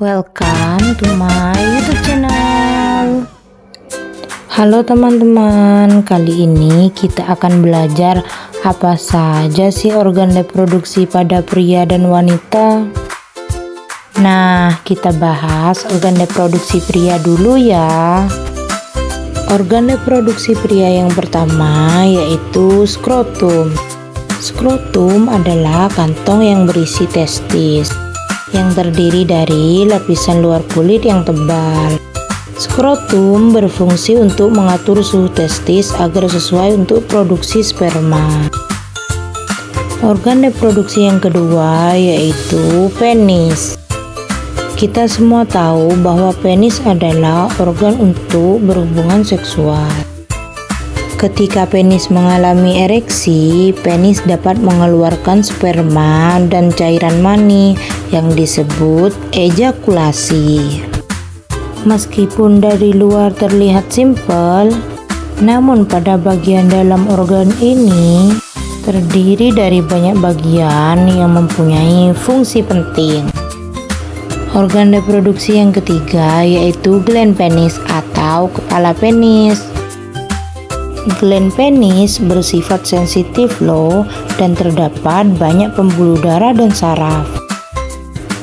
Welcome to my YouTube channel. Halo teman-teman, kali ini kita akan belajar apa saja sih organ reproduksi pada pria dan wanita. Nah, kita bahas organ reproduksi pria dulu ya. Organ reproduksi pria yang pertama yaitu skrotum. Skrotum adalah kantong yang berisi testis, yang terdiri dari lapisan luar kulit yang tebal. Skrotum berfungsi untuk mengatur suhu testis agar sesuai untuk produksi sperma. Organ reproduksi yang kedua yaitu penis. Kita semua tahu bahwa penis adalah organ untuk berhubungan seksual. Ketika penis mengalami ereksi, penis dapat mengeluarkan sperma dan cairan mani yang disebut ejakulasi. Meskipun dari luar terlihat simpel, namun pada bagian dalam organ ini terdiri dari banyak bagian yang mempunyai fungsi penting. Organ reproduksi yang ketiga yaitu gland penis atau kepala penis. Gland penis bersifat sensitif loh dan terdapat banyak pembuluh darah dan saraf.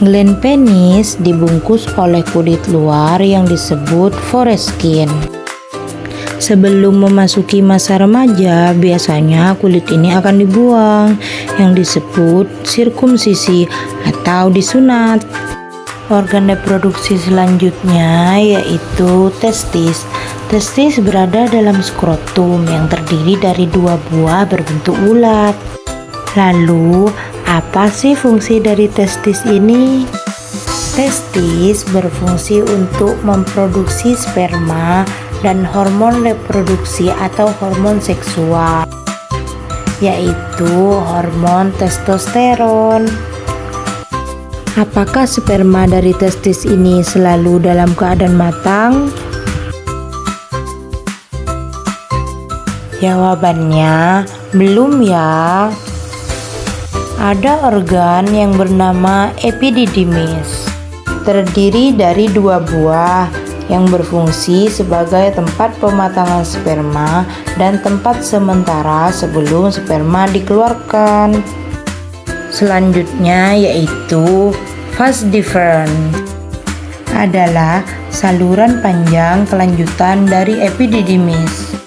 Gland penis dibungkus oleh kulit luar yang disebut foreskin. Sebelum memasuki masa remaja, biasanya kulit ini akan dibuang yang disebut sirkumsisi atau disunat. Organ reproduksi selanjutnya yaitu testis. Testis berada dalam skrotum yang terdiri dari dua buah berbentuk bulat. Lalu, apa sih fungsi dari testis ini? Testis berfungsi untuk memproduksi sperma dan hormon reproduksi atau hormon seksual, yaitu hormon testosteron. Apakah sperma dari testis ini selalu dalam keadaan matang? Jawabannya belum ya. Ada organ yang bernama epididymis, terdiri dari dua buah yang berfungsi sebagai tempat pematangan sperma dan tempat sementara sebelum sperma dikeluarkan. Selanjutnya yaitu vas deferens, adalah saluran panjang kelanjutan dari epididymis.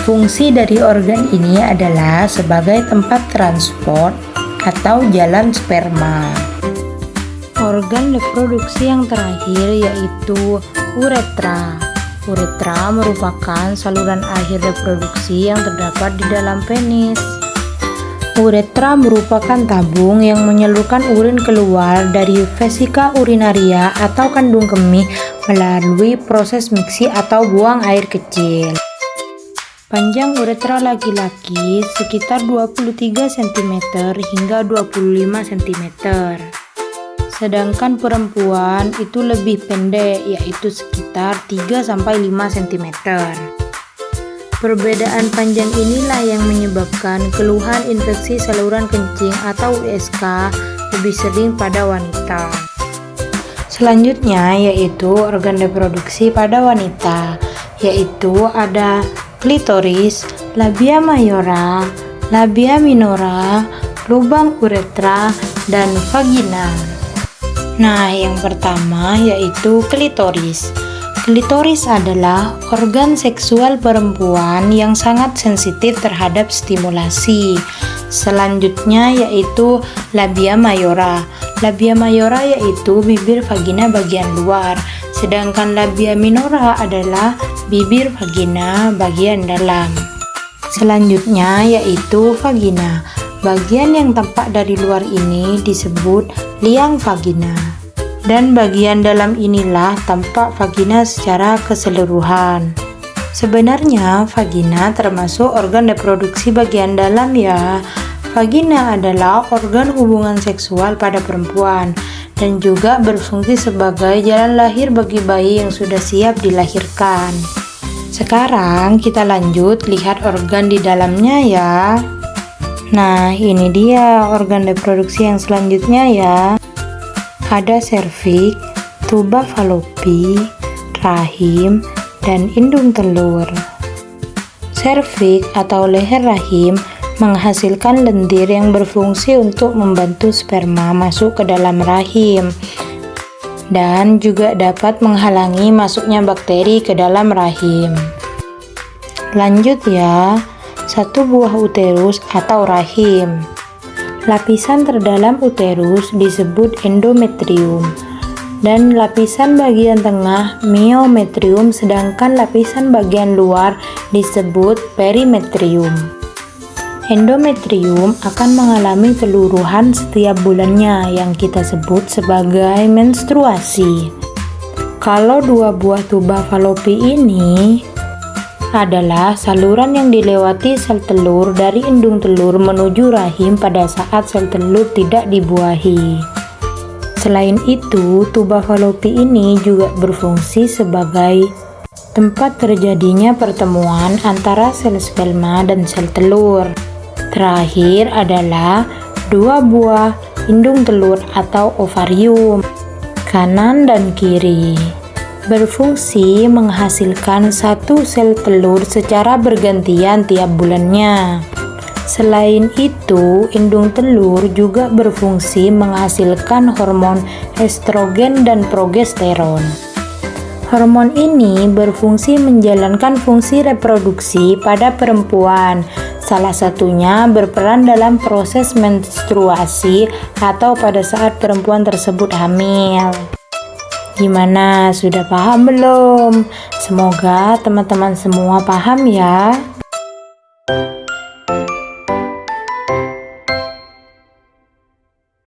Fungsi dari organ ini adalah sebagai tempat transport atau jalan sperma. Organ reproduksi yang terakhir yaitu uretra. Uretra merupakan saluran akhir reproduksi yang terdapat di dalam penis. Uretra merupakan tabung yang menyalurkan urin keluar dari vesika urinaria atau kandung kemih melalui proses miksi atau buang air kecil. Panjang uretra laki-laki sekitar 23 cm hingga 25 cm. Sedangkan perempuan itu lebih pendek, yaitu sekitar 3-5 cm. Perbedaan panjang inilah yang menyebabkan keluhan infeksi saluran kencing atau USK lebih sering pada wanita. Selanjutnya yaitu organ reproduksi pada wanita, yaitu ada klitoris, labia mayora, labia minora, lubang uretra, dan vagina. Nah, yang pertama yaitu klitoris. Klitoris adalah organ seksual perempuan yang sangat sensitif terhadap stimulasi. Selanjutnya yaitu labia mayora. Labia mayora yaitu bibir vagina bagian luar, sedangkan labia minora adalah bibir vagina bagian dalam. Selanjutnya yaitu vagina. Bagian yang tampak dari luar ini disebut liang vagina. Dan bagian dalam inilah tampak vagina secara keseluruhan. Sebenarnya vagina termasuk organ reproduksi bagian dalam ya. Vagina adalah organ hubungan seksual pada perempuan dan juga berfungsi sebagai jalan lahir bagi bayi yang sudah siap dilahirkan. Sekarang kita lanjut lihat organ di dalamnya ya. Nah, ini dia organ reproduksi yang selanjutnya ya. Ada serviks, tuba falopi, rahim, dan indung telur. Serviks atau leher rahim menghasilkan lendir yang berfungsi untuk membantu sperma masuk ke dalam rahim dan juga dapat menghalangi masuknya bakteri ke dalam rahim. Lanjut ya, satu buah uterus atau rahim. Lapisan terdalam uterus disebut endometrium dan lapisan bagian tengah myometrium, sedangkan lapisan bagian luar disebut perimetrium. Endometrium akan mengalami keluruhan setiap bulannya yang kita sebut sebagai menstruasi. Kalau dua buah tuba falopi ini adalah saluran yang dilewati sel telur dari indung telur menuju rahim pada saat sel telur tidak dibuahi. Selain itu, tuba falopi ini juga berfungsi sebagai tempat terjadinya pertemuan antara sel sperma dan sel telur. Terakhir adalah dua buah indung telur atau ovarium, kanan dan kiri. Berfungsi menghasilkan satu sel telur secara bergantian tiap bulannya. Selain itu, indung telur juga berfungsi menghasilkan hormon estrogen dan progesteron. Hormon ini berfungsi menjalankan fungsi reproduksi pada perempuan, salah satunya berperan dalam proses menstruasi atau pada saat perempuan tersebut hamil. Gimana, sudah paham belum? Semoga teman-teman semua paham ya.